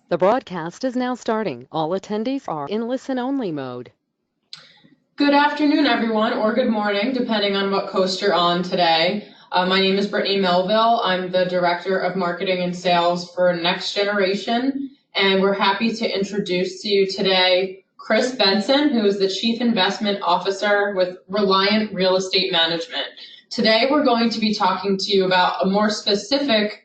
The broadcast is now starting. All attendees are in listen-only mode. Good afternoon, everyone, or good morning, depending on what coast you're on today. My name is Brittany Melville. I'm the Director of Marketing and Sales for Next Generation, and we're happy to introduce to you today Chris Benson, who is the Chief Investment Officer with Reliant Real Estate Management. Today, we're going to be talking to you about a more specific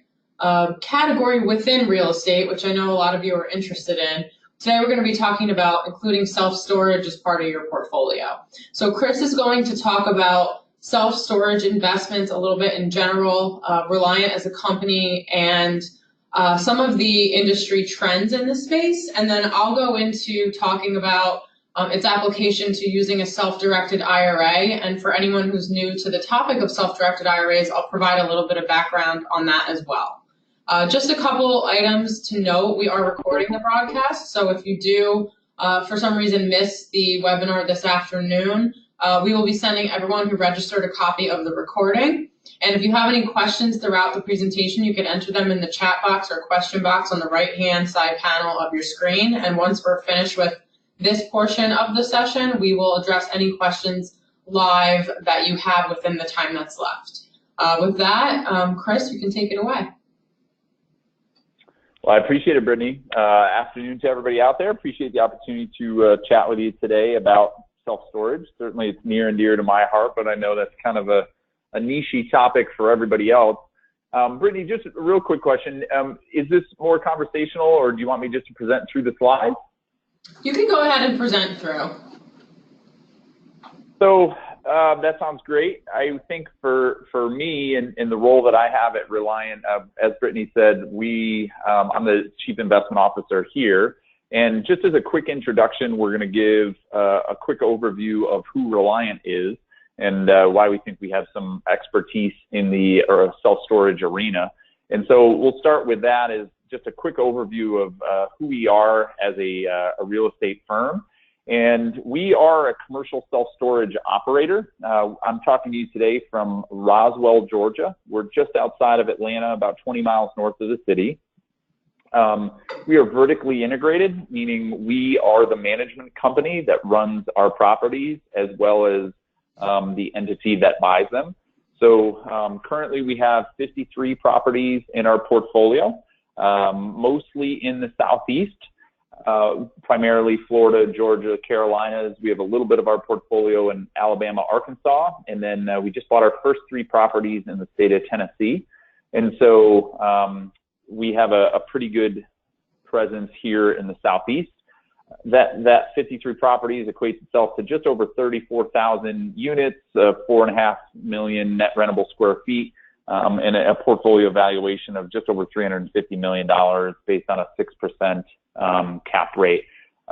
category within real estate, which I know a lot of you are interested in. Today, we're going to be talking about including self-storage as part of your portfolio. So Chris is going to talk about self-storage investments a little bit in general, Reliant as a company, and some of the industry trends in the space. And then I'll go into talking about its application to using a self-directed IRA. And for anyone who's new to the topic of self-directed IRAs, I'll provide a little bit of background on that as well. Just a couple items to note. We are recording the broadcast, so if you do, for some reason, miss the webinar this afternoon, we will be sending everyone who registered a copy of the recording. And if you have any questions throughout the presentation, you can enter them in the chat box or question box on the right-hand side panel of your screen. And once we're finished with this portion of the session, we will address any questions live that you have within the time that's left. With that, Chris, you can take it away. Well, I appreciate it, Brittany. Afternoon to everybody out there. Appreciate the opportunity to chat with you today about self-storage. Certainly it's near and dear to my heart, but I know that's kind of a niche-y topic for everybody else. Brittany, just a real quick question. Is this more conversational, or do you want me just to present through the slides? You can go ahead and present through. So that sounds great. I think for me in the role that I have at Reliant, as Brittany said, I'm the Chief Investment Officer here. And just as a quick introduction, we're going to give a quick overview of who Reliant is and why we think we have some expertise in the self-storage arena. And so we'll start with that as just a quick overview of who we are as a real estate firm. And we are a commercial self-storage operator. I'm talking to you today from Roswell, Georgia. We're just outside of Atlanta, about 20 miles north of the city. We are vertically integrated, meaning we are the management company that runs our properties as well as the entity that buys them. So currently we have 53 properties in our portfolio, mostly in the Southeast. Primarily Florida, Georgia, Carolinas. We have a little bit of our portfolio in Alabama, Arkansas, and then we just bought our first 3 properties in the state of Tennessee. And so we have a pretty good presence here in the Southeast. That 53 properties equates itself to just over 34,000 units, 4.5 million net rentable square feet, and a portfolio valuation of just over $350 million based on a 6% cap rate.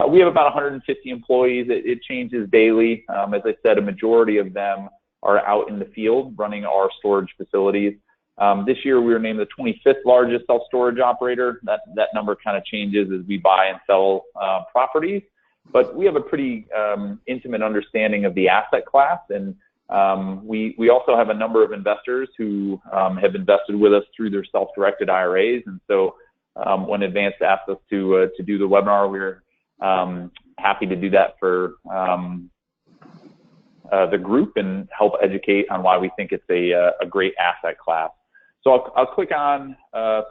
We have about 150 employees. It changes daily. As I said, a majority of them are out in the field running our storage facilities. This year we were named the 25th largest self-storage operator. That number kind of changes as we buy and sell properties. But we have a pretty intimate understanding of the asset class, and we also have a number of investors who have invested with us through their self-directed IRAs. And so when Advance asked us to do the webinar, we were happy to do that for the group and help educate on why we think it's a great asset class. So I'll click on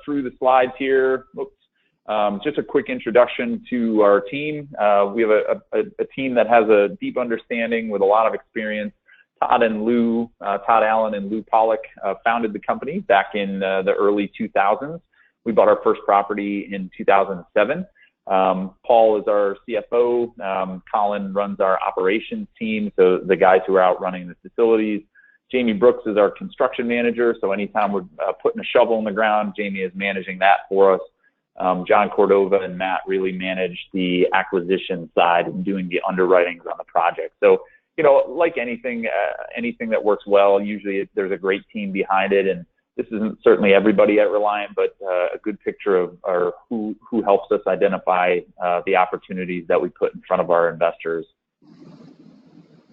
through the slides here. Oops. Just a quick introduction to our team. We have a team that has a deep understanding with a lot of experience. Todd Allen and Lou Pollock founded the company back in the early 2000s. We bought our first property in 2007. Paul is our CFO. Colin runs our operations team, so the guys who are out running the facilities. Jamie Brooks is our construction manager, so anytime we're putting a shovel in the ground, Jamie is managing that for us. John Cordova and Matt really manage the acquisition side and doing the underwritings on the project. So, you know, like anything that works well, usually there's a great team behind it, and this isn't certainly everybody at Reliant, but a good picture of who helps us identify the opportunities that we put in front of our investors.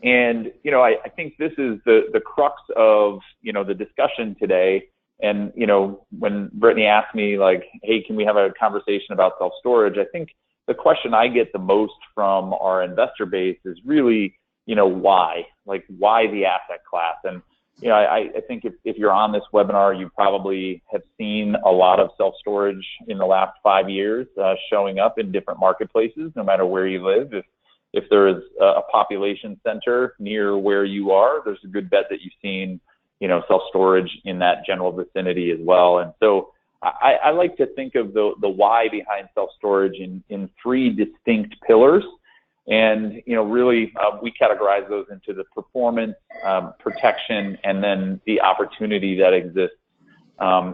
And, you know, I think this is the crux of, you know, the discussion today And, when Brittany asked me like, hey, can we have a conversation about self-storage? I think the question I get the most from our investor base is really, why? Like, why the asset class? And, I think if you're on this webinar, you probably have seen a lot of self-storage in the last 5 years showing up in different marketplaces, no matter where you live. If there is a population center near where you are, there's a good bet that you've seen, self-storage in that general vicinity as well. And so I like to think of the why behind self-storage in 3 distinct pillars. And, really, we categorize those into the performance, protection, and then the opportunity that exists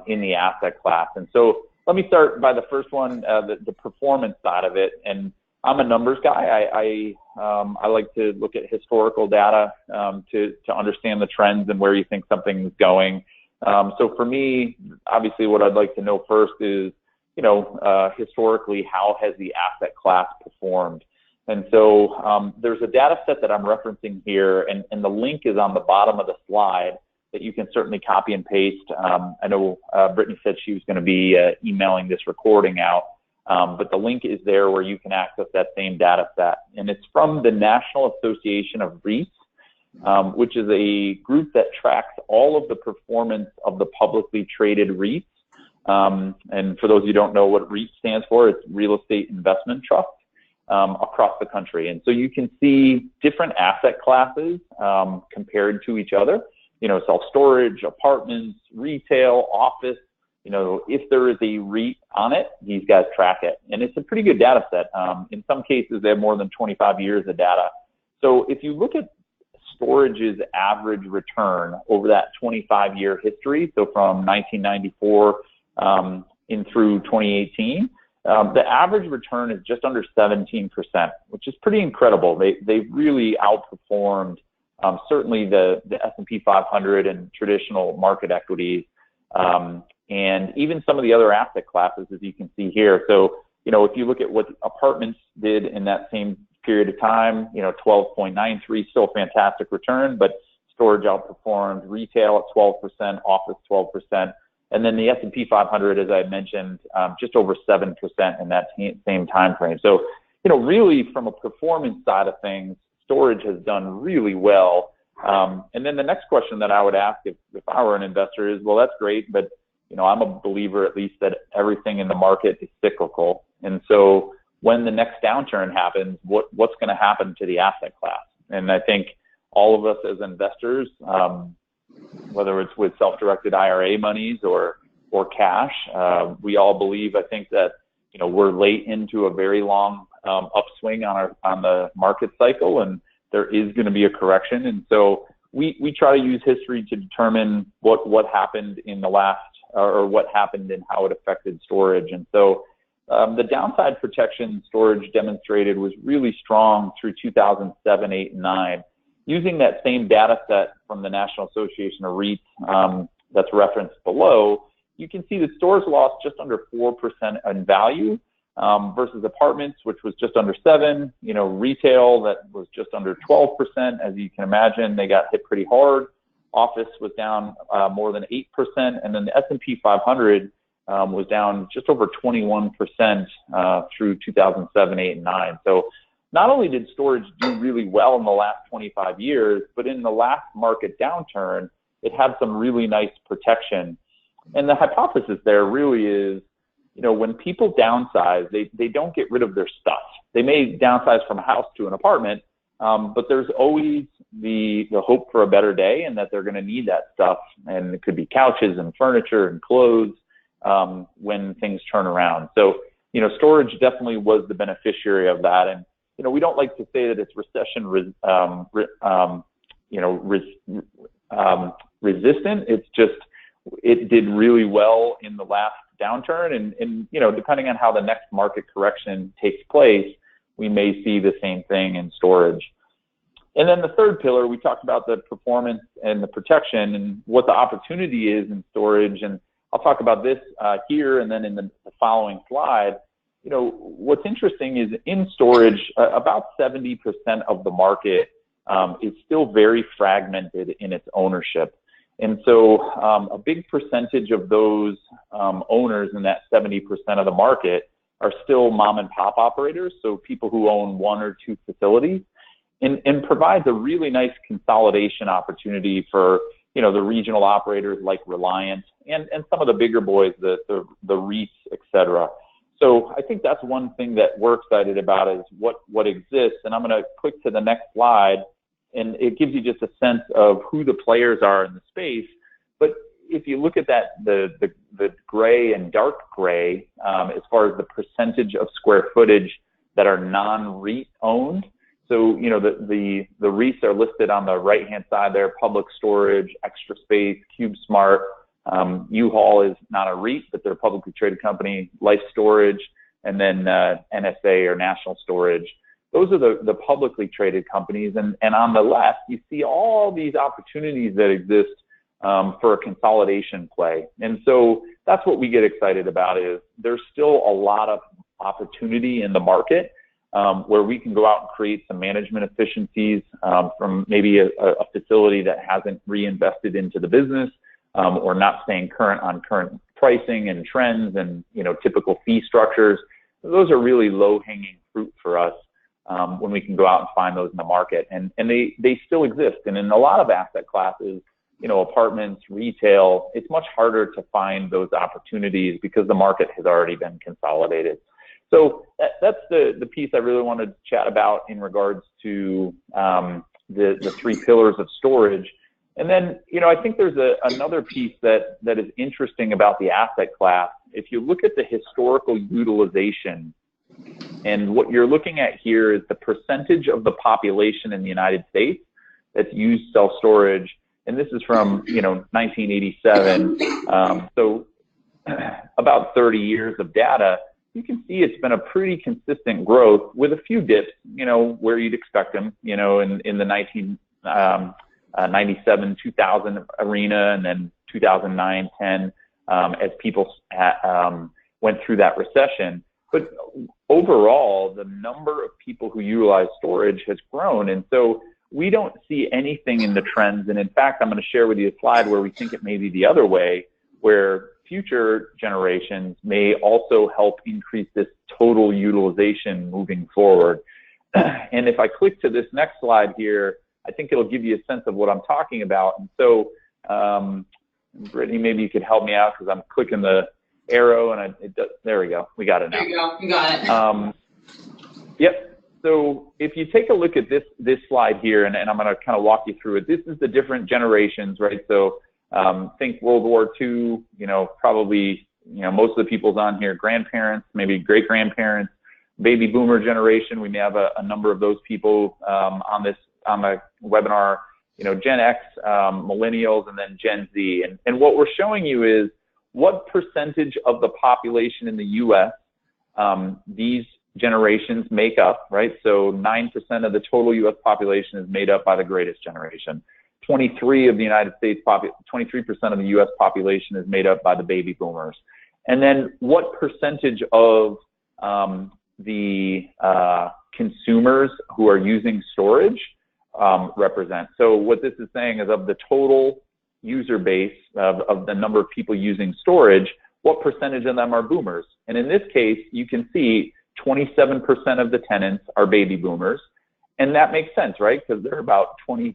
in the asset class. And so let me start by the first one, the performance side of it. And I'm a numbers guy. I like to look at historical data to understand the trends and where you think something's going. So for me, obviously, what I'd like to know first is, historically, how has the asset class performed? And so there's a data set that I'm referencing here, and the link is on the bottom of the slide that you can certainly copy and paste. I know Brittany said she was going to be emailing this recording out, but the link is there where you can access that same data set. And it's from the National Association of REITs, which is a group that tracks all of the performance of the publicly traded REITs. And for those of you who don't know what REIT stands for, it's Real Estate Investment Trust. Across the country. And so you can see different asset classes compared to each other, self-storage, apartments, retail, office. If there is a REIT on it, these guys track it. And it's a pretty good data set. In some cases, they have more than 25 years of data. So if you look at storage's average return over that 25-year history, so from 1994 in through 2018, the average return is just under 17%, which is pretty incredible. They've really outperformed certainly the S&P 500 and traditional market equities, and even some of the other asset classes, as you can see here. So, if you look at what apartments did in that same period of time, 12.93, still a fantastic return, but storage outperformed, retail at 12%, office 12%. And then the S&P 500, as I mentioned, just over 7% in that same time frame. So, really from a performance side of things, storage has done really well. And then the next question that I would ask if I were an investor is, well, that's great, but I'm a believer at least that everything in the market is cyclical. And so when the next downturn happens, what's going to happen to the asset class? And I think all of us as investors, whether it's with self-directed IRA monies or cash, we all believe, I think, that we're late into a very long upswing on the market cycle, and there is going to be a correction. And so we try to use history to determine what happened in the last, or what happened and how it affected storage. And so the downside protection storage demonstrated was really strong through 2007, 8, and 9. Using that same data set from the National Association of REITs that's referenced below, you can see that storage lost just under 4% in value versus apartments, which was just under 7%. Retail, that was just under 12%. As you can imagine, they got hit pretty hard. Office was down more than 8%, and then the S&P 500 was down just over 21% through 2007, 8, and 9. So not only did storage do really well in the last 25 years, but in the last market downturn, it had some really nice protection. And the hypothesis there really is, when people downsize, they don't get rid of their stuff. They may downsize from a house to an apartment, but there's always the hope for a better day and that they're going to need that stuff. And it could be couches and furniture and clothes when things turn around. So, storage definitely was the beneficiary of that. And we don't like to say that it's recession resistant. It's just, it did really well in the last downturn. And depending on how the next market correction takes place, we may see the same thing in storage. And then the third pillar, we talked about the performance and the protection and what the opportunity is in storage. And I'll talk about this here and then in the following slide. What's interesting is in storage, about 70% of the market is still very fragmented in its ownership. And so a big percentage of those owners in that 70% of the market are still mom and pop operators, so people who own 1 or 2 facilities, and provides a really nice consolidation opportunity for, you know, the regional operators like Reliant and some of the bigger boys, the REITs, et cetera. So I think that's one thing that we're excited about is what exists. And I'm going to click to the next slide, and it gives you just a sense of who the players are in the space. But if you look at that, the gray and dark gray, as far as the percentage of square footage that are non-REIT owned. So, you know, the REITs are listed on the right-hand side there: Public Storage, Extra Space, CubeSmart. U-Haul is not a REIT, but they're a publicly traded company. Life Storage, and then NSA or National Storage. Those are the publicly traded companies. And on the left, you see all these opportunities that exist for a consolidation play. And so that's what we get excited about, is there's still a lot of opportunity in the market where we can go out and create some management efficiencies from maybe a facility that hasn't reinvested into the business or not staying current on current pricing and trends and, you know, typical fee structures. Those are really low-hanging fruit for us when we can go out and find those in the market. And they still exist. And in a lot of asset classes, you know, apartments, retail, it's much harder to find those opportunities because the market has already been consolidated. So that's the piece I really wanted to chat about in regards to the 3 pillars of storage. And then, you know, I think there's another piece that is interesting about the asset class. If you look at the historical utilization, and what you're looking at here is the percentage of the population in the United States that's used self-storage. And this is from, you know, 1987. So about 30 years of data. You can see it's been a pretty consistent growth with a few dips, you know, where you'd expect them, you know, in the 1997, 2000 arena, and then 2009, 10, as people went through that recession. But overall, the number of people who utilize storage has grown. And so we don't see anything in the trends. And in fact, I'm going to share with you a slide where we think it may be the other way, where future generations may also help increase this total utilization moving forward. And if I click to this next slide here, I think it'll give you a sense of what I'm talking about. And so, Brittany, maybe you could help me out, because I'm clicking the arrow and there we go. We got it now. There you go. You got it. Yep. So if you take a look at this slide here, and I'm going to kind of walk you through it. This is the different generations, right? So think World War II, you know, probably, you know, most of the people's on here, grandparents, maybe great-grandparents, baby boomer generation. We may have a number of those people on the webinar, you know, Gen X, millennials, and then Gen Z. And what we're showing you is what percentage of the population in the U.S. These generations make up, right? So 9% of the total U.S. population is made up by the greatest generation. 23% of the U.S. population is made up by the baby boomers. And then what percentage of the consumers who are using storage represent? So what this is saying is, of the total user base of the number of people using storage, what percentage of them are boomers? And in this case, you can see 27% of the tenants are baby boomers. And that makes sense, right? Because they're about 23%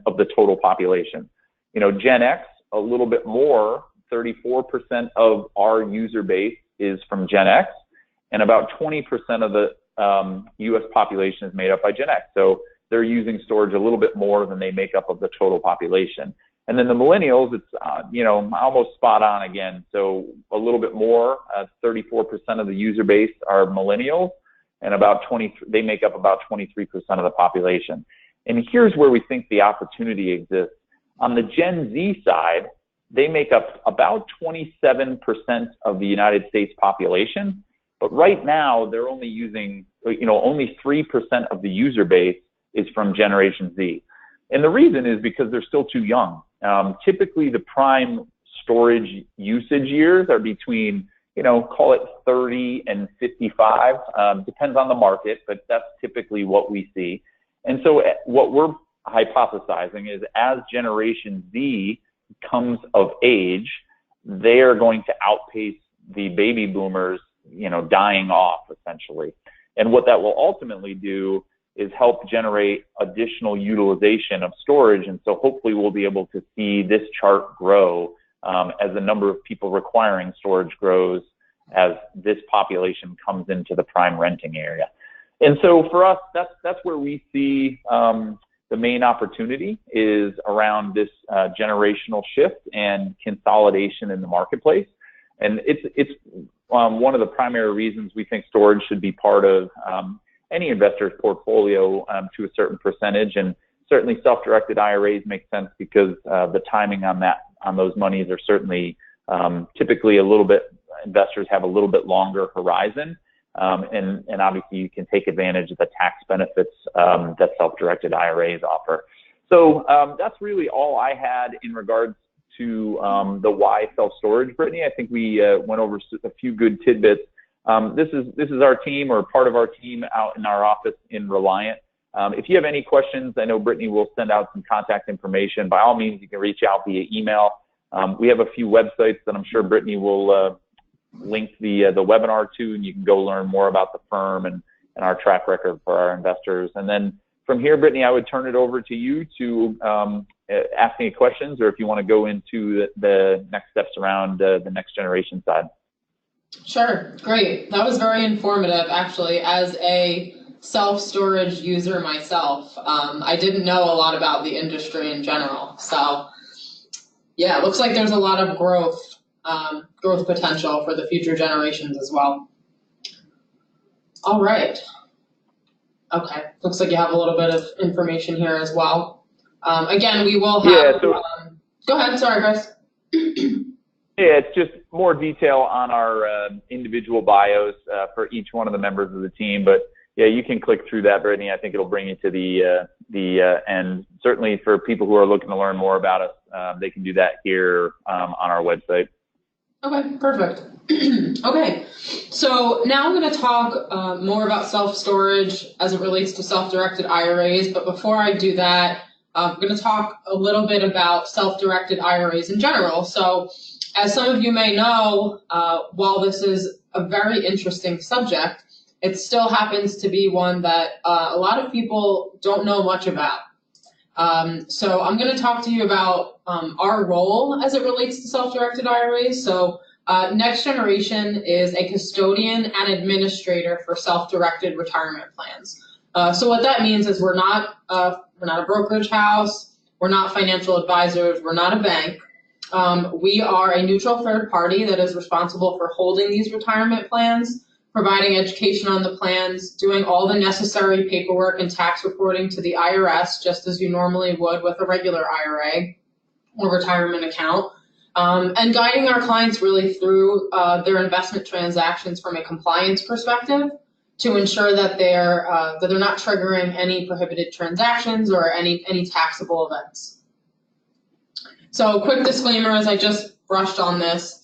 of the total population. You know, Gen X, a little bit more, 34% of our user base is from Gen X, and about 20% of the U.S. population is made up by Gen X. So they're using storage a little bit more than they make up of the total population. And then the millennials, it's, you know, almost spot on again. So a little bit more, 34% of the user base are millennials, and they make up about 23% of the population. And here's where we think the opportunity exists. On the Gen Z side, they make up about 27% of the United States population, but right now they're only using, you know, only 3% of the user base is from Generation Z. And the reason is because they're still too young. Typically, the prime storage usage years are between, you know, call it 30 and 55. Depends on the market, but that's typically what we see. And so what we're hypothesizing is as Generation Z comes of age, they are going to outpace the baby boomers, dying off essentially. And what that will ultimately do is help generate additional utilization of storage. And so hopefully we'll be able to see this chart grow as the number of people requiring storage grows as this population comes into the prime renting area. And so for us, that's where we see the main opportunity is around this generational shift and consolidation in the marketplace. And it's one of the primary reasons we think storage should be part of any investor's portfolio to a certain percentage. And certainly self-directed IRAs make sense because the timing on those monies are certainly typically investors have a little bit longer horizon. And obviously you can take advantage of the tax benefits that self-directed IRAs offer. So that's really all I had in regards to the why self-storage, Brittany. I think we went over a few good tidbits. This is our team, or part of our team, out in our office in Reliant. If you have any questions, I know Brittany will send out some contact information. By all means, you can reach out via email. We have a few websites that I'm sure Brittany will link the webinar to, and you can go learn more about the firm and our track record for our investors. And then from here, Brittany, I would turn it over to you to ask any questions, or if you want to go into the next steps around the next generation side. Sure, great. That was very informative, actually. As a self-storage user myself, I didn't know a lot about the industry in general. So yeah, it looks like there's a lot of growth potential for the future generations as well. All right. Okay, looks like you have a little bit of information here as well. Again, we will have, yeah, so, go ahead, sorry, Chris. Yeah, it's just more detail on our individual bios for each one of the members of the team. But yeah, you can click through that, Brittany. I think it'll bring you to the end. Certainly for people who are looking to learn more about us, they can do that here on our website. Okay, perfect. Okay, so now I'm going to talk more about self-storage as it relates to self-directed IRAs. But before I do that, I'm going to talk a little bit about self-directed IRAs in general. So as some of you may know, while this is a very interesting subject, it still happens to be one that a lot of people don't know much about. So I'm going to talk to you about our role as it relates to self-directed IRAs. So Next Generation is a custodian and administrator for self-directed retirement plans. So what that means is we're not a brokerage house, we're not financial advisors, we're not a bank. We are a neutral third party that is responsible for holding these retirement plans, providing education on the plans, doing all the necessary paperwork and tax reporting to the IRS, just as you normally would with a regular IRA or retirement account, and guiding our clients really through their investment transactions from a compliance perspective to ensure that they're not triggering any prohibited transactions or any taxable events. So quick disclaimer, as I just brushed on this,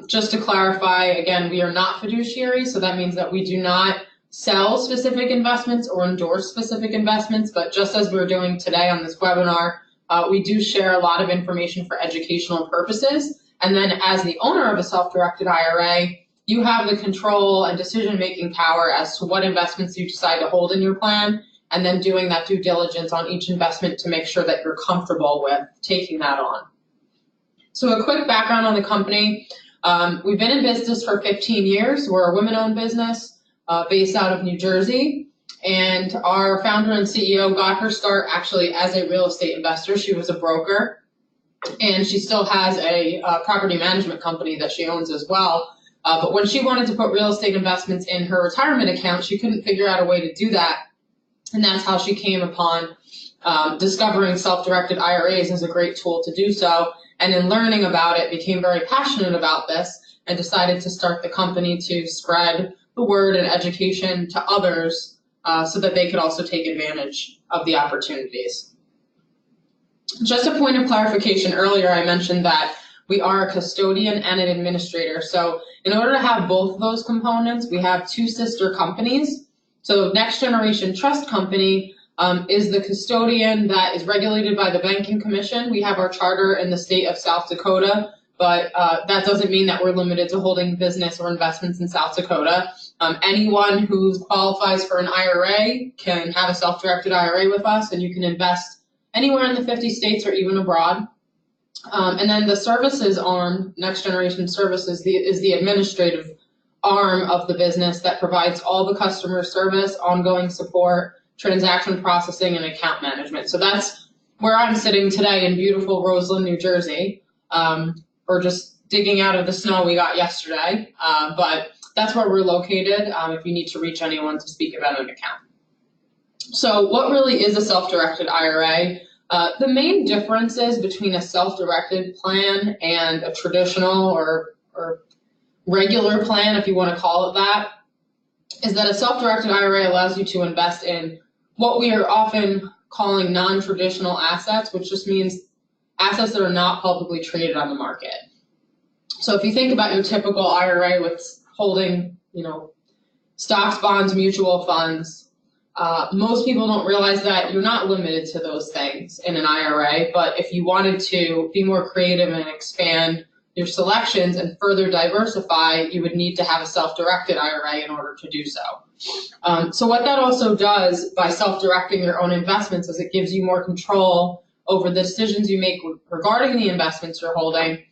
just to clarify, again, we are not fiduciary, so that means that we do not sell specific investments or endorse specific investments, but just as we're doing today on this webinar, we do share a lot of information for educational purposes. And then as the owner of a self-directed IRA, you have the control and decision-making power as to what investments you decide to hold in your plan, and then doing that due diligence on each investment to make sure that you're comfortable with taking that on. So a quick background on the company. We've been in business for 15 years. We're a women-owned business based out of New Jersey. And our founder and CEO got her start actually as a real estate investor. She was a broker, and she still has a property management company that she owns as well. But when she wanted to put real estate investments in her retirement account, she couldn't figure out a way to do that. And that's how she came upon discovering self-directed IRAs as a great tool to do so. And in learning about it, became very passionate about this and decided to start the company to spread the word and education to others so that they could also take advantage of the opportunities. Just a point of clarification, earlier I mentioned that we are a custodian and an administrator. So in order to have both of those components, we have two sister companies. So Next Generation Trust Company is the custodian that is regulated by the Banking Commission. We have our charter in the state of South Dakota, but that doesn't mean that we're limited to holding business or investments in South Dakota. Anyone who qualifies for an IRA can have a self-directed IRA with us, and you can invest anywhere in the 50 states or even abroad. And then the services arm, Next Generation Services, is the administrative arm of the business that provides all the customer service, ongoing support, transaction processing, and account management. So that's where I'm sitting today in beautiful Roseland, New Jersey. Or just digging out of the snow we got yesterday. But that's where we're located if you need to reach anyone to speak about an account. So what really is a self-directed IRA? The main differences between a self-directed plan and a traditional or regular plan, if you want to call it that, is that a self-directed IRA allows you to invest in what we are often calling non-traditional assets, which just means assets that are not publicly traded on the market. So if you think about your typical IRA with holding, stocks, bonds, mutual funds, most people don't realize that you're not limited to those things in an IRA, but if you wanted to be more creative and expand your selections and further diversify, you would need to have a self-directed IRA in order to do so. So what that also does by self-directing your own investments is it gives you more control over the decisions you make regarding the investments you're holding,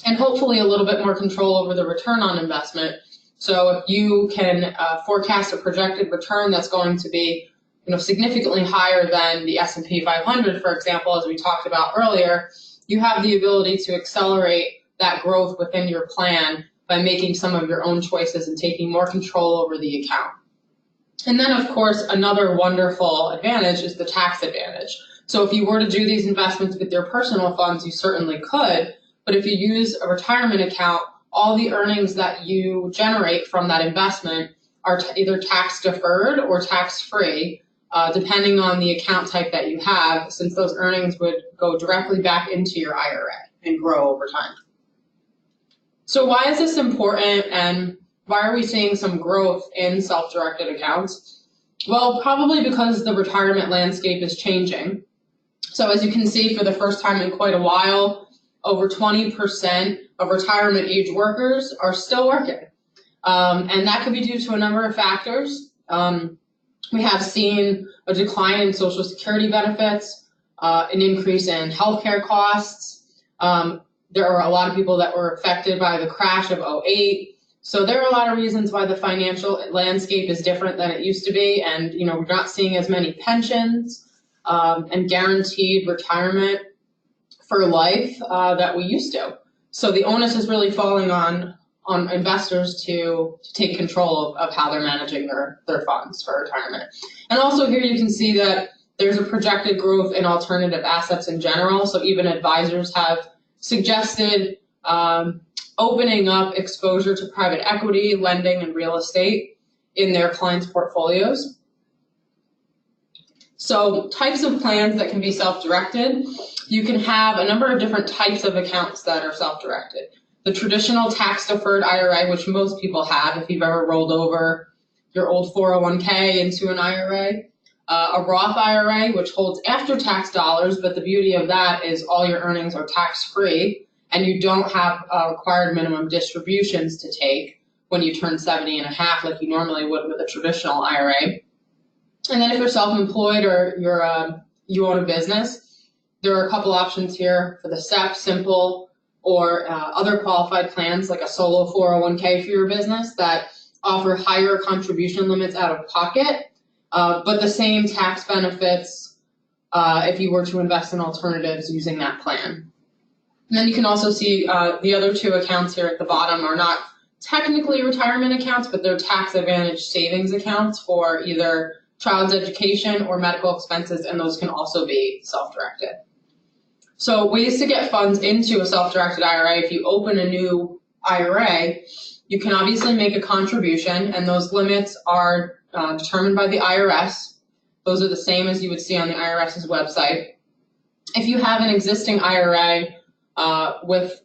and hopefully a little bit more control over the return on investment. So if you can forecast a projected return that's going to be significantly higher than the S&P 500, for example, as we talked about earlier, you have the ability to accelerate that growth within your plan by making some of your own choices and taking more control over the account. And then, of course, another wonderful advantage is the tax advantage. So if you were to do these investments with your personal funds, you certainly could. But if you use a retirement account, all the earnings that you generate from that investment are either tax deferred or tax free, depending on the account type that you have, since those earnings would go directly back into your IRA and grow over time. So why is this important, and why are we seeing some growth in self-directed accounts? Well, probably because the retirement landscape is changing. So as you can see, for the first time in quite a while, over 20% of retirement age workers are still working. And that could be due to a number of factors. We have seen a decline in Social Security benefits, an increase in healthcare costs. There are a lot of people that were affected by the crash of '08. So there are a lot of reasons why the financial landscape is different than it used to be. And, we're not seeing as many pensions and guaranteed retirement for life that we used to. So the onus is really falling on investors to take control of how they're managing their funds for retirement. And also here you can see that there's a projected growth in alternative assets in general. So even advisors have suggested opening up exposure to private equity, lending, and real estate in their clients' portfolios. So types of plans that can be self-directed. You can have a number of different types of accounts that are self-directed. The traditional tax-deferred IRA, which most people have if you've ever rolled over your old 401k into an IRA. A Roth IRA, which holds after-tax dollars, but the beauty of that is all your earnings are tax-free, and you don't have required minimum distributions to take when you turn 70 and a half like you normally would with a traditional IRA. And then if you're self-employed or you own a business, there are a couple options here for the SEP, Simple, or other qualified plans like a solo 401k for your business that offer higher contribution limits out of pocket, but the same tax benefits if you were to invest in alternatives using that plan. And then you can also see the other two accounts here at the bottom are not technically retirement accounts, but they're tax advantage savings accounts for either child's education or medical expenses, and those can also be self-directed. So ways to get funds into a self-directed IRA: if you open a new IRA, you can obviously make a contribution, and those limits are determined by the IRS. Those are the same as you would see on the IRS's website. If you have an existing IRA with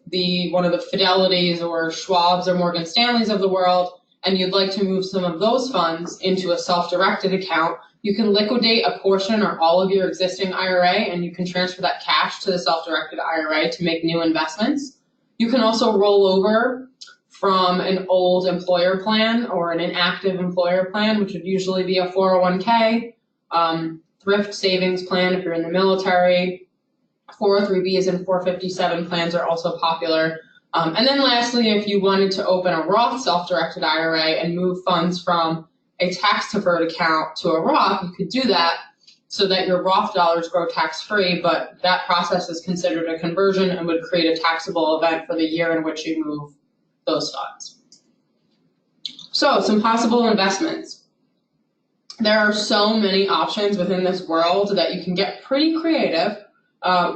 one of the Fidelities or Schwab's or Morgan Stanley's of the world, and you'd like to move some of those funds into a self-directed account, You can liquidate a portion or all of your existing IRA, and you can transfer that cash to the self-directed IRA to make new investments. You can also roll over from an old employer plan or an inactive employer plan, which would usually be a 401k, thrift savings plan if you're in the military. 403bs and 457 plans are also popular. And then lastly, if you wanted to open a Roth self-directed IRA and move funds from a tax-deferred account to a Roth, you could do that so that your Roth dollars grow tax-free, but that process is considered a conversion and would create a taxable event for the year in which you move those funds. So, some possible investments. There are so many options within this world that you can get pretty creative,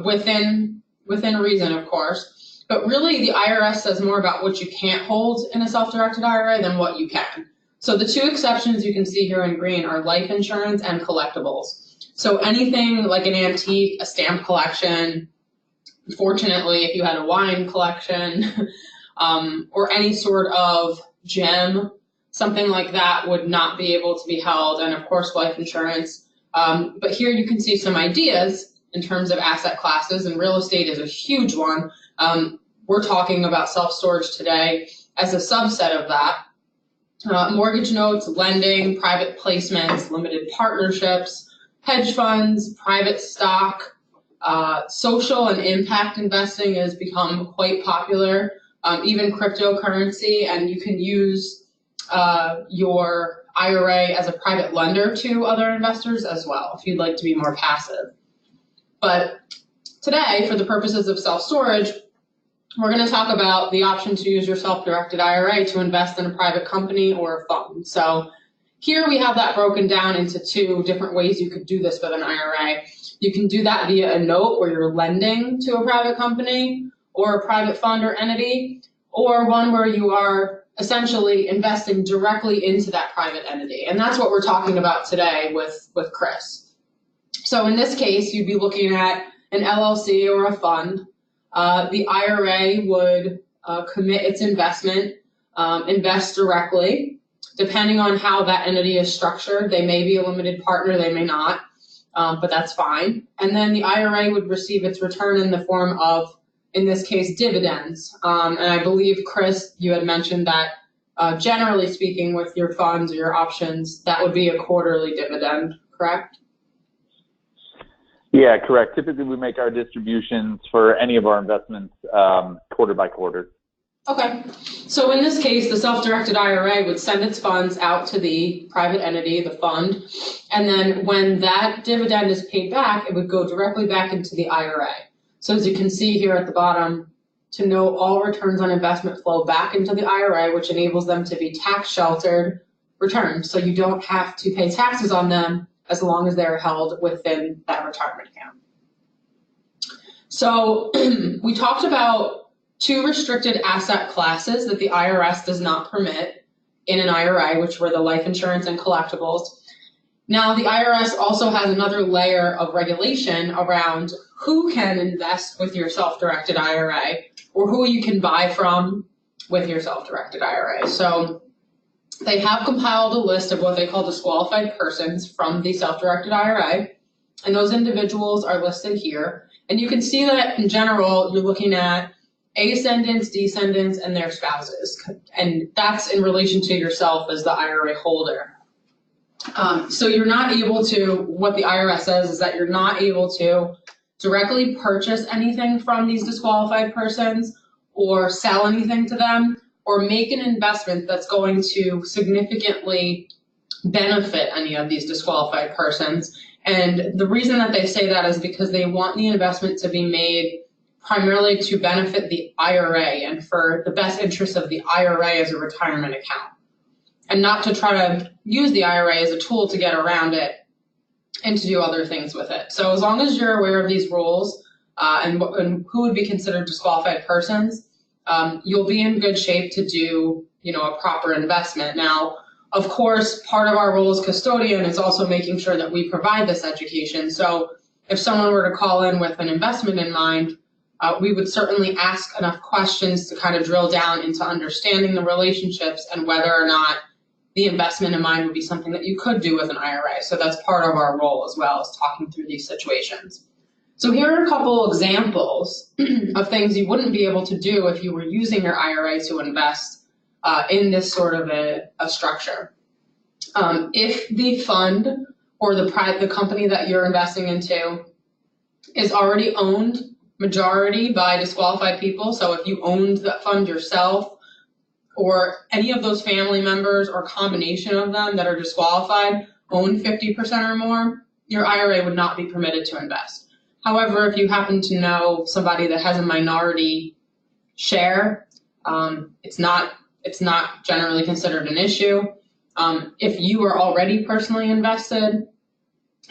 within reason, of course. But really, the IRS says more about what you can't hold in a self-directed IRA than what you can. So the two exceptions you can see here in green are life insurance and collectibles. So anything like an antique, a stamp collection, fortunately, if you had a wine collection, or any sort of gem, something like that would not be able to be held, and of course life insurance. But here you can see some ideas in terms of asset classes, and real estate is a huge one. We're talking about self-storage today as a subset of that. Mortgage notes, lending, private placements, limited partnerships, hedge funds, private stock, social and impact investing has become quite popular, even cryptocurrency, and you can use your IRA as a private lender to other investors as well if you'd like to be more passive. But today, for the purposes of self-storage, we're going to talk about the option to use your self-directed IRA to invest in a private company or a fund. So here we have that broken down into two different ways you could do this with an IRA. You can do that via a note where you're lending to a private company or a private fund or entity, or one where you are essentially investing directly into that private entity. And that's what we're talking about today with Chris. So in this case, you'd be looking at an LLC or a fund. The IRA would commit its investment, invest directly. Depending on how that entity is structured, they may be a limited partner, they may not, but that's fine. And then the IRA would receive its return in the form of, in this case, dividends. And I believe, Chris, you had mentioned that generally speaking with your funds or your options, that would be a quarterly dividend, correct? Yeah, correct. Typically, we make our distributions for any of our investments quarter by quarter. Okay. So in this case, the self-directed IRA would send its funds out to the private entity, the fund, and then when that dividend is paid back, it would go directly back into the IRA. So as you can see here at the bottom, to know all returns on investment flow back into the IRA, which enables them to be tax-sheltered returns. So you don't have to pay taxes on them as long as they're held within that retirement account. So we talked about two restricted asset classes that the IRS does not permit in an IRA, which were the life insurance and collectibles. Now, the IRS also has another layer of regulation around who can invest with your self-directed IRA or who you can buy from with your self-directed IRA. So they have compiled a list of what they call disqualified persons from the self-directed IRA, and those individuals are listed here. And you can see that in general, you're looking at ascendants, descendants, and their spouses. And that's in relation to yourself as the IRA holder. So you're not able to, what the IRS says is that you're not able to directly purchase anything from these disqualified persons or sell anything to them or make an investment that's going to significantly benefit any of these disqualified persons. And the reason that they say that is because they want the investment to be made primarily to benefit the IRA and for the best interest of the IRA as a retirement account, and not to try to use the IRA as a tool to get around it and to do other things with it. So as long as you're aware of these rules and who would be considered disqualified persons, you'll be in good shape to do, a proper investment. Now, of course, part of our role as custodian is also making sure that we provide this education. So if someone were to call in with an investment in mind, we would certainly ask enough questions to kind of drill down into understanding the relationships and whether or not the investment in mind would be something that you could do with an IRA. So that's part of our role as well, as talking through these situations. So here are a couple examples of things you wouldn't be able to do if you were using your IRA to invest in this sort of a structure. If the fund or the company that you're investing into is already owned majority by disqualified people, so if you owned that fund yourself or any of those family members or combination of them that are disqualified own 50% or more, your IRA would not be permitted to invest. However, if you happen to know somebody that has a minority share, it's not generally considered an issue. If you are already personally invested,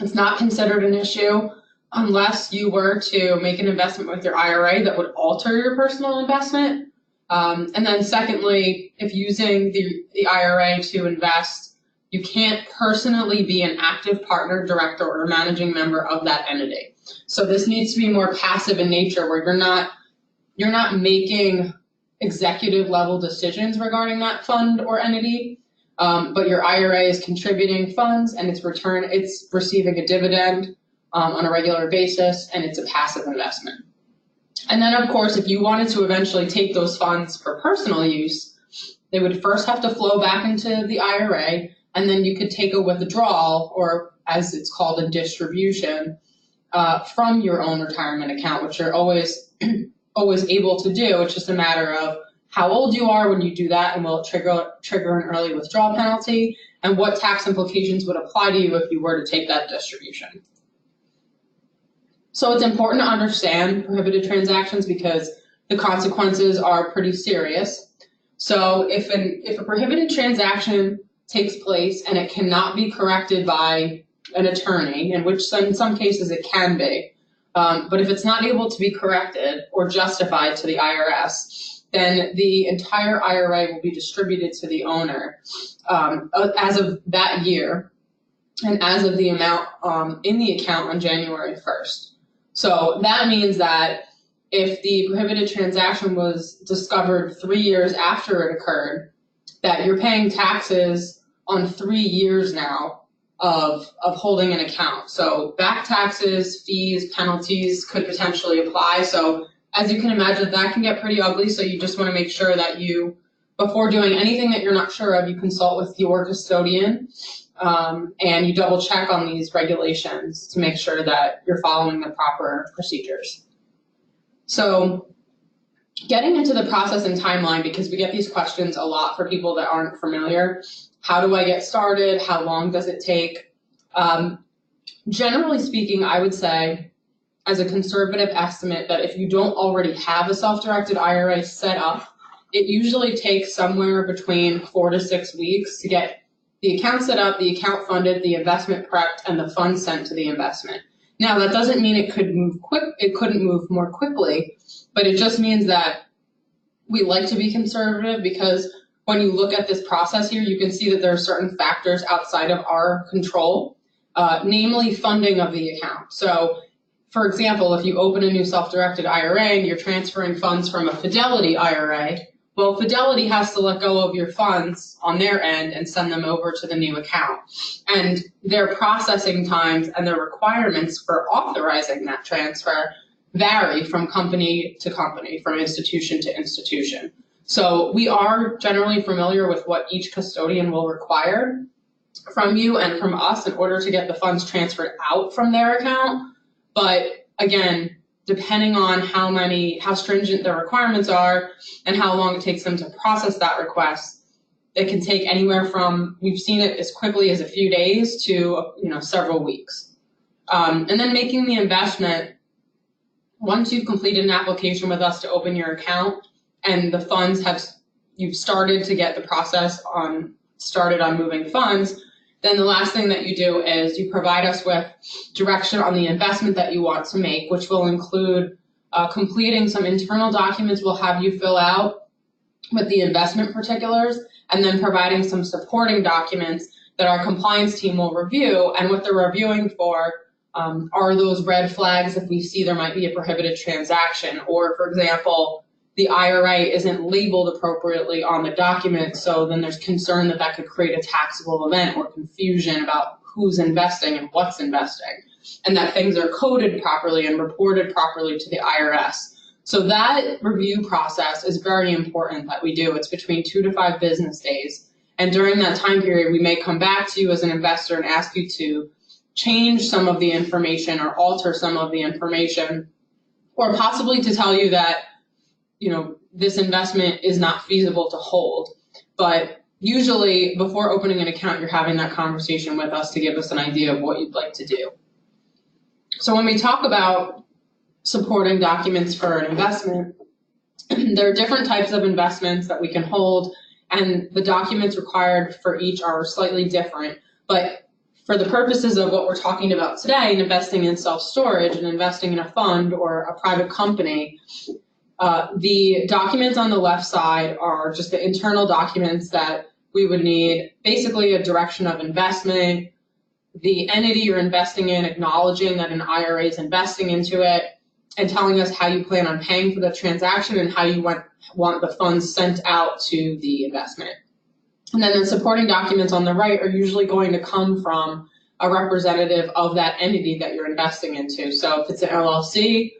it's not considered an issue unless you were to make an investment with your IRA that would alter your personal investment. And then secondly, if using the IRA to invest, you can't personally be an active partner, director, or managing member of that entity. So this needs to be more passive in nature, where you're not making executive level decisions regarding that fund or entity, but your IRA is contributing funds and it's receiving a dividend on a regular basis, and it's a passive investment. And then, of course, if you wanted to eventually take those funds for personal use, they would first have to flow back into the IRA, and then you could take a withdrawal, or as it's called, a distribution, from your own retirement account, which you're always able to do. It's just a matter of how old you are when you do that, and will it trigger an early withdrawal penalty, and what tax implications would apply to you if you were to take that distribution. So it's important to understand prohibited transactions because the consequences are pretty serious. So if a prohibited transaction takes place and it cannot be corrected by an attorney, in which in some cases it can be, but if it's not able to be corrected or justified to the IRS, then the entire IRA will be distributed to the owner as of that year and as of the amount in the account on January 1st. So that means that if the prohibited transaction was discovered 3 years after it occurred, that you're paying taxes on 3 years now of holding an account. So back taxes, fees, penalties could potentially apply. So as you can imagine, that can get pretty ugly. So you just want to make sure that you, before doing anything that you're not sure of, you consult with your custodian. And you double check on these regulations to make sure that you're following the proper procedures. So getting into the process and timeline, because we get these questions a lot for people that aren't familiar. How do I get started? How long does it take? Generally speaking, I would say, as a conservative estimate, that if you don't already have a self-directed IRA set up, it usually takes somewhere between 4 to 6 weeks to get the account set up, the account funded, the investment prepped, and the funds sent to the investment. Now, that doesn't mean it couldn't move more quickly, but it just means that we like to be conservative, because when you look at this process here, you can see that there are certain factors outside of our control, namely funding of the account. So, for example, if you open a new self-directed IRA and you're transferring funds from a Fidelity IRA, well, Fidelity has to let go of your funds on their end and send them over to the new account. And their processing times and their requirements for authorizing that transfer vary from company to company, from institution to institution. So we are generally familiar with what each custodian will require from you and from us in order to get the funds transferred out from their account. But again, depending on how stringent their requirements are and how long it takes them to process that request, it can take anywhere from, we've seen it as quickly as a few days to several weeks. And then making the investment, once you've completed an application with us to open your account and the funds you've started to get the process started on moving funds, then the last thing that you do is you provide us with direction on the investment that you want to make, which will include completing some internal documents we'll have you fill out with the investment particulars, and then providing some supporting documents that our compliance team will review. And what they're reviewing for are those red flags if we see there might be a prohibited transaction, or, for example, the IRA isn't labeled appropriately on the document, so then there's concern that that could create a taxable event or confusion about who's investing and what's investing, and that things are coded properly and reported properly to the IRS. So that review process is very important that we do. It's between 2 to 5 business days. And during that time period, we may come back to you as an investor and ask you to change some of the information or alter some of the information, or possibly to tell you that, this investment is not feasible to hold. But usually before opening an account, you're having that conversation with us to give us an idea of what you'd like to do. So when we talk about supporting documents for an investment, there are different types of investments that we can hold, and the documents required for each are slightly different. But for the purposes of what we're talking about today, investing in self-storage and investing in a fund or a private company, the documents on the left side are just the internal documents that we would need, basically a direction of investment, the entity you're investing in acknowledging that an IRA is investing into it, and telling us how you plan on paying for the transaction and how you want the funds sent out to the investment. And then the supporting documents on the right are usually going to come from a representative of that entity that you're investing into. So if it's an LLC,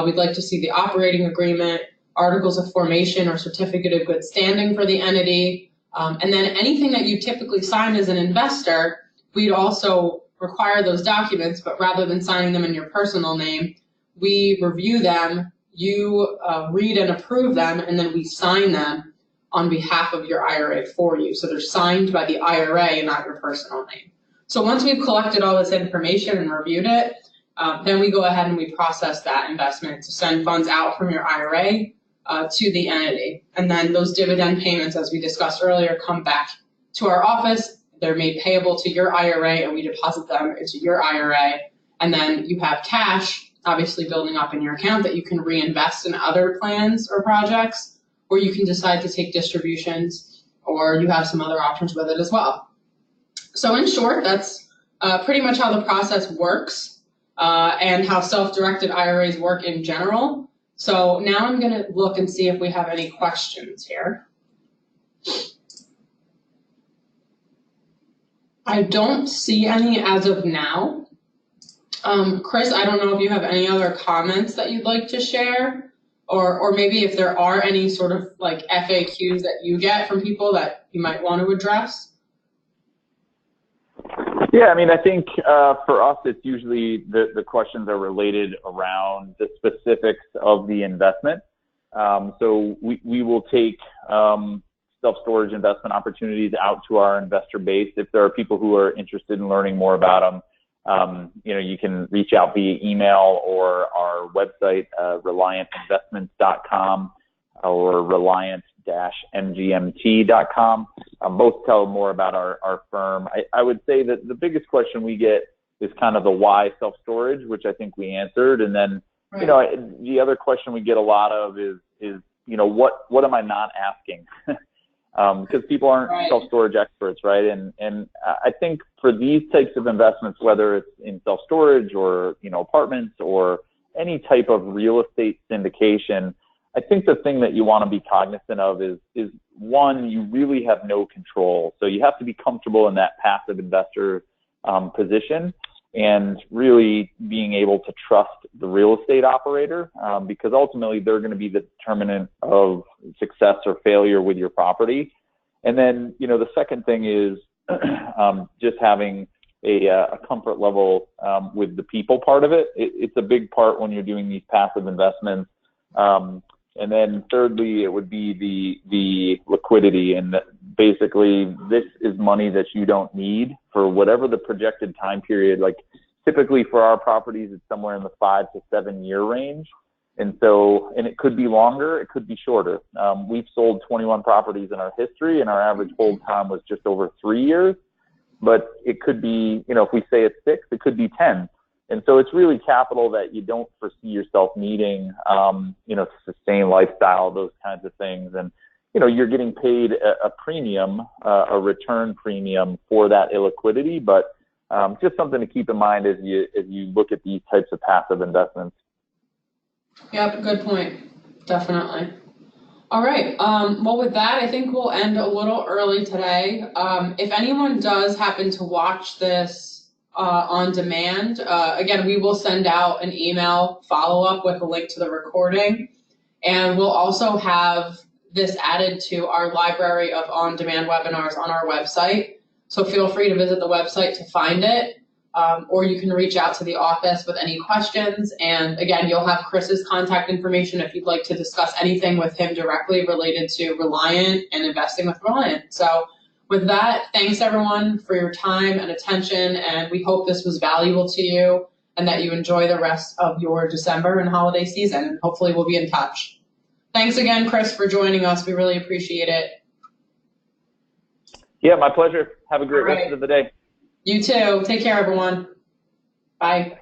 we'd like to see the operating agreement, articles of formation or certificate of good standing for the entity, and then anything that you typically sign as an investor, we'd also require those documents, but rather than signing them in your personal name, we review them, you read and approve them, and then we sign them on behalf of your IRA for you. So they're signed by the IRA and not your personal name. So once we've collected all this information and reviewed it, then we go ahead and we process that investment to send funds out from your IRA to the entity. And then those dividend payments, as we discussed earlier, come back to our office. They're made payable to your IRA, and we deposit them into your IRA. And then you have cash obviously building up in your account that you can reinvest in other plans or projects, or you can decide to take distributions, or you have some other options with it as well. So in short, that's pretty much how the process works and how self-directed IRAs work in general. So now I'm going to look and see if we have any questions here. I don't see any as of now. Chris, I don't know if you have any other comments that you'd like to share, or maybe if there are any sort of like FAQs that you get from people that you might want to address. Yeah, I mean, I think for us, it's usually the questions are related around the specifics of the investment. So we will take self-storage investment opportunities out to our investor base. If there are people who are interested in learning more about them, you can reach out via email or our website, reliantinvestments.com or reliant-mgmt.com. Both tell more about our firm. I would say that the biggest question we get is kind of the why self-storage, which I think we answered. And then, right, the other question we get a lot of is what am I not asking? Because people aren't right, self-storage experts, right? And I think for these types of investments, whether it's in self-storage or, apartments or any type of real estate syndication, I think the thing that you want to be cognizant of is one, you really have no control. So you have to be comfortable in that passive investor position and really being able to trust the real estate operator because ultimately they're going to be the determinant of success or failure with your property. And then, the second thing is just having a comfort level with the people part of it. It's a big part when you're doing these passive investments. And then thirdly, it would be the liquidity, and basically this is money that you don't need for whatever the projected time period. Like typically for our properties, it's somewhere in the 5 to 7 year range. And it could be longer, it could be shorter. We've sold 21 properties in our history, and our average hold time was just over 3 years. But it could be, if we say it's 6, it could be 10. And so it's really capital that you don't foresee yourself needing, to sustain lifestyle, those kinds of things. And, you're getting paid a premium, a return premium for that illiquidity, but just something to keep in mind as you look at these types of passive investments. Yep, good point. Definitely. All right. Well, with that, I think we'll end a little early today. If anyone does happen to watch this on demand, again, we will send out an email follow-up with a link to the recording. And we'll also have this added to our library of on-demand webinars on our website. So feel free to visit the website to find it. Or you can reach out to the office with any questions. And again, you'll have Chris's contact information if you'd like to discuss anything with him directly related to Reliant and investing with Reliant. So with that, thanks everyone for your time and attention. And we hope this was valuable to you and that you enjoy the rest of your December and holiday season. Hopefully we'll be in touch. Thanks again, Chris, for joining us. We really appreciate it. Yeah, my pleasure. Have a great rest of the day. You too. Take care, everyone. Bye.